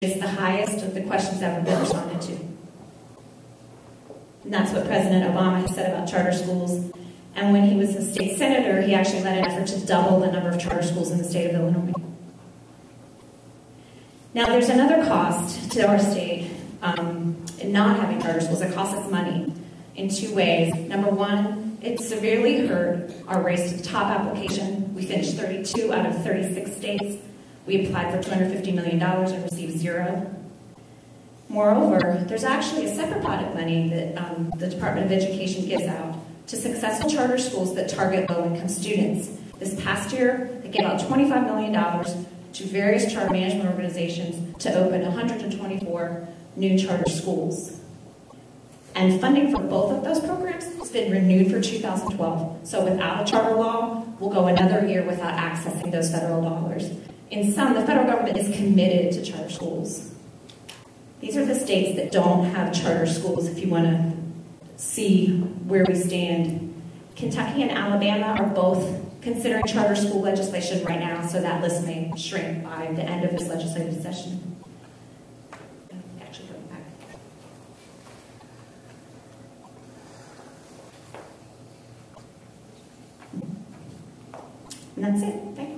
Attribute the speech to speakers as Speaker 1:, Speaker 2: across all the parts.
Speaker 1: is the highest of the questions ever been responded to. And that's what President Obama has said about charter schools. And when he was a state senator, he actually led an effort to double the number of charter schools in the state of Illinois. Now, there's another cost to our state in not having charter schools. It costs us money in two ways. Number one, it severely hurt our race to the top application. We finished 32 out of 36 states. We applied for $250 million and received zero. Moreover, there's actually a separate pot of money that the Department of Education gives out to successful charter schools that target low-income students. This past year, they gave out $25 million to various charter management organizations to open 124 new charter schools. And funding for both of those programs has been renewed for 2012. So without a charter law, we'll go another year without accessing those federal dollars. In sum, the federal government is committed to charter schools. These are the states that don't have charter schools, if you want to see where we stand. Kentucky and Alabama are both considering charter school legislation right now, so that list may shrink by the end of this legislative session. Actually, going back. And that's it. Thanks.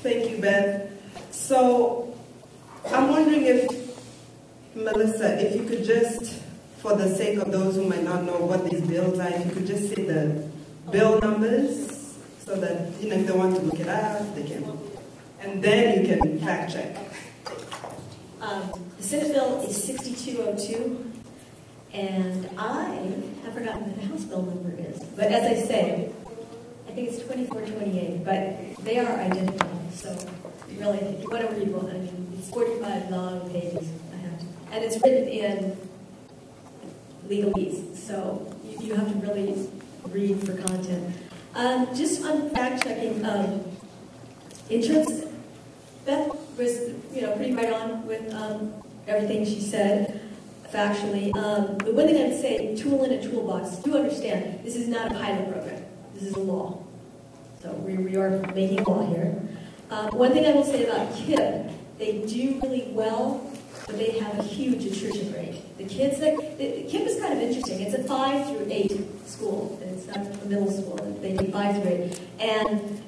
Speaker 2: Thank you, Beth. So I'm wondering if, Melissa, if you could just, for the sake of those who might not know what these bills are, if you could just say the bill numbers so that, if they want to look it up, they can. And then you can fact check.
Speaker 3: The Senate bill is 6202, and I have forgotten what the House bill number is. But as I say, I think it's 2428, but they are identical. So really, if you want to read one, I mean, it's 45 long pages. And it's written in legalese, so you have to really read for content. Just on fact checking, in terms, Beth was pretty right on with everything she said factually. The one thing I'd say, tool in a toolbox. Do understand this is not a pilot program. This is a law. So we are making law here. One thing I will say about KIPP, they do really well, but they have a huge attrition rate. The kids that, KIPP is kind of interesting. It's a 5 through 8 school, and it's not a middle school. They do 5 through 8. And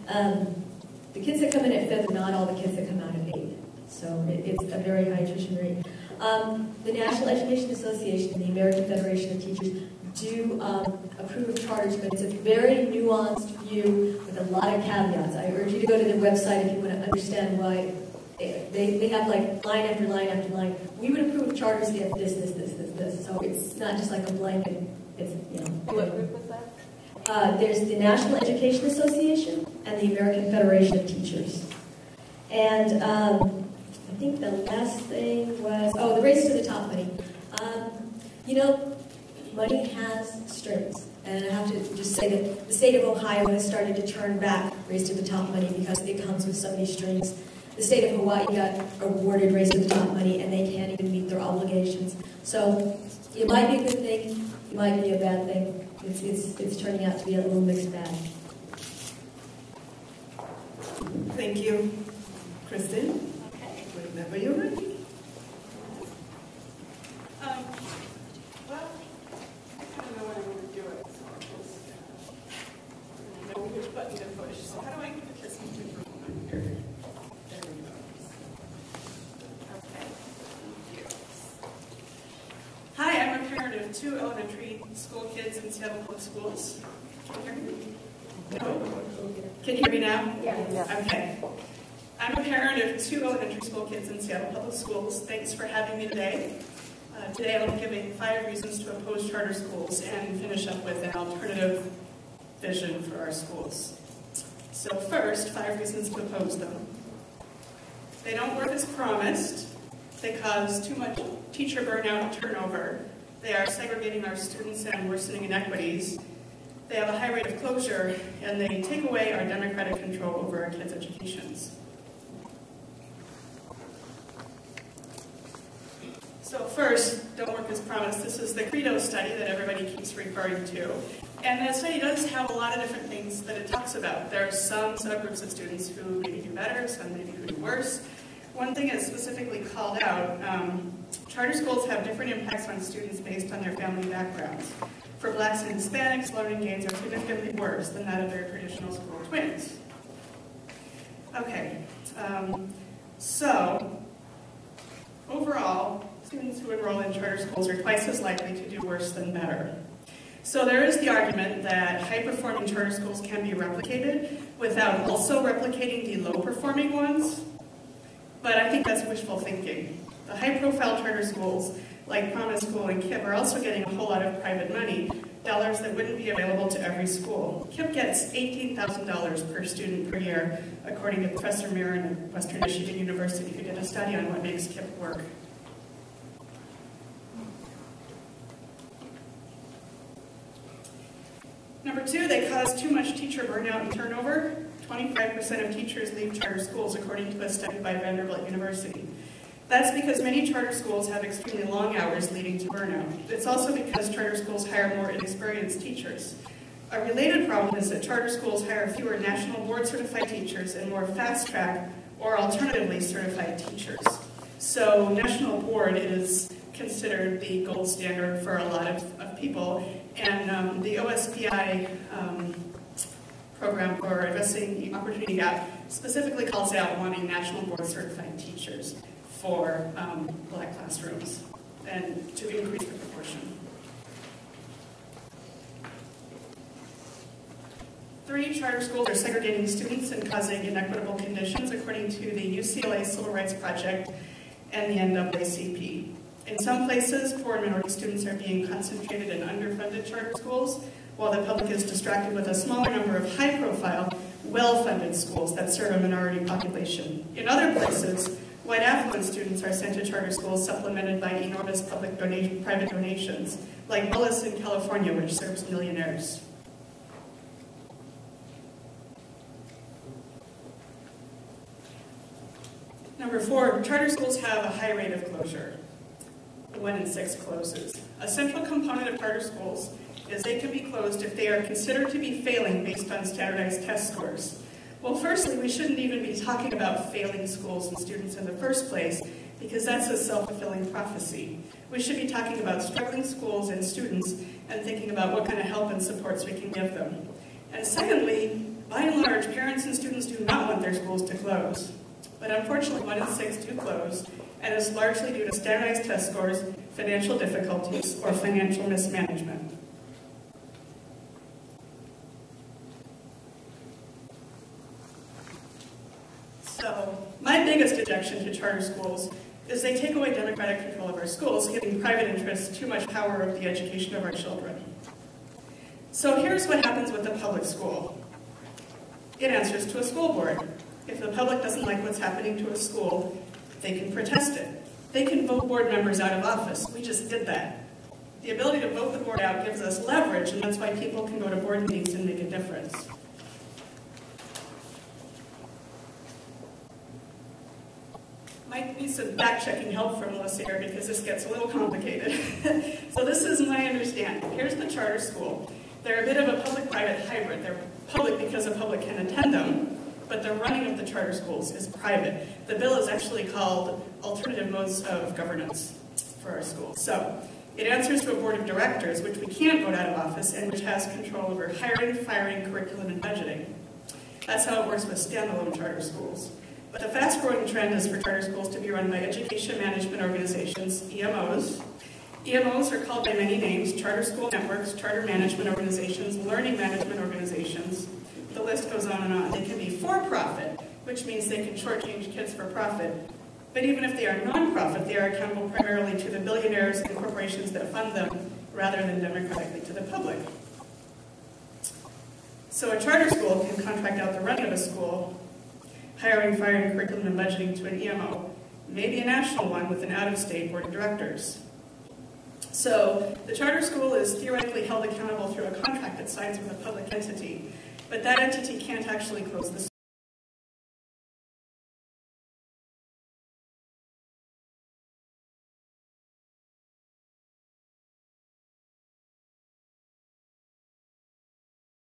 Speaker 3: the kids that come in at 5th are not all the kids that come out at 8. So it's a very high attrition rate. The National Education Association and the American Federation of Teachers do approve of charters, but it's a very nuanced view with a lot of caveats. I urge you to go to their website if you want to understand why they have like line after line after line. We would approve of charters if this. So it's not just like a blanket. It's
Speaker 4: What group was that?
Speaker 3: There's the National Education Association and the American Federation of Teachers. And I think the last thing was the race to the top money. Money has strings, and I have to just say that the state of Ohio has started to turn back race to the top money because it comes with so many strings. The state of Hawaii got awarded race to the top money, and they can't even meet their obligations. So it might be a good thing, it might be a bad thing. It's turning out to be a little mixed bag.
Speaker 2: Thank you, Kristen.
Speaker 4: Okay.
Speaker 2: Whenever you're ready.
Speaker 5: Button to push. So how do I get this microphone here? There we go. Okay. Thank you. Hi, I'm a parent of 2 elementary school kids in Seattle Public Schools. Can you hear me? No? Can you hear me now?
Speaker 3: Yeah.
Speaker 5: Okay. I'm a parent of 2 elementary school kids in Seattle Public Schools. Thanks for having me today. Today I'll be giving 5 reasons to oppose charter schools and finish up with an alternative vision for our schools. So first, 5 reasons to oppose them. They don't work as promised. They cause too much teacher burnout and turnover. They are segregating our students and worsening inequities. They have a high rate of closure, and they take away our democratic control over our kids' educations. So first, don't work as promised. This is the Credo study that everybody keeps referring to. And the study does have a lot of different things that it talks about. There are some subgroups of students who maybe do better, some maybe who do worse. One thing is specifically called out, charter schools have different impacts on students based on their family backgrounds. For Blacks and Hispanics, learning gains are significantly worse than that of their traditional school twins. Okay, so overall, students who enroll in charter schools are twice as likely to do worse than better. So there is the argument that high-performing charter schools can be replicated without also replicating the low-performing ones, but I think that's wishful thinking. The high-profile charter schools, like Promise School and KIPP, are also getting a whole lot of private money, dollars that wouldn't be available to every school. KIPP gets $18,000 per student per year, according to Professor Mirren at Western Michigan University, who did a study on what makes KIPP work. Number two, they cause too much teacher burnout and turnover. 25% of teachers leave charter schools, according to a study by Vanderbilt University. That's because many charter schools have extremely long hours, leading to burnout. It's also because charter schools hire more inexperienced teachers. A related problem is that charter schools hire fewer national board certified teachers and more fast track or alternatively certified teachers. So national board is considered the gold standard for a lot of people, and the OSPI program for addressing the opportunity gap specifically calls out wanting national board certified teachers for Black classrooms and to increase the proportion. 3, charter schools are segregating students and causing inequitable conditions, according to the UCLA Civil Rights Project and the NAACP. In some places, poor and minority students are being concentrated in underfunded charter schools, while the public is distracted with a smaller number of high-profile, well-funded schools that serve a minority population. In other places, white affluent students are sent to charter schools supplemented by enormous private donations, like Willis in California, which serves millionaires. Number 4, charter schools have a high rate of closure. 1 in 6 closes. A central component of charter schools is they can be closed if they are considered to be failing based on standardized test scores. Well, firstly, we shouldn't even be talking about failing schools and students in the first place, because that's a self-fulfilling prophecy. We should be talking about struggling schools and students and thinking about what kind of help and supports we can give them. And secondly, by and large, parents and students do not want their schools to close. But unfortunately, 1 in 6 do close, and it's largely due to standardized test scores, financial difficulties, or financial mismanagement. So, my biggest objection to charter schools is they take away democratic control of our schools, giving private interests too much power over the education of our children. So here's what happens with the public school. It answers to a school board. If the public doesn't like what's happening to a school, they can protest it. They can vote board members out of office. We just did that. The ability to vote the board out gives us leverage, and that's why people can go to board meetings and make a difference. Might need some back-checking help from Melissa here because this gets a little complicated. So this is my understanding. Here's the charter school. They're a bit of a public-private hybrid. They're public because the public can attend them, but the running of the charter schools is private. The bill is actually called Alternative Modes of Governance for our schools. So it answers to a board of directors, which we can't vote out of office, and which has control over hiring, firing, curriculum, and budgeting. That's how it works with standalone charter schools. But the fast-growing trend is for charter schools to be run by education management organizations, EMOs. EMOs are called by many names: charter school networks, charter management organizations, learning management organizations. The list goes on and on. They can be for-profit, which means they can shortchange kids for profit. But even if they are non-profit, they are accountable primarily to the billionaires and corporations that fund them, rather than democratically to the public. So a charter school can contract out the running of a school, hiring, firing, curriculum, and budgeting to an EMO, maybe a national one with an out-of-state board of directors. So the charter school is theoretically held accountable through a contract it signs with a public entity, but that entity can't actually close the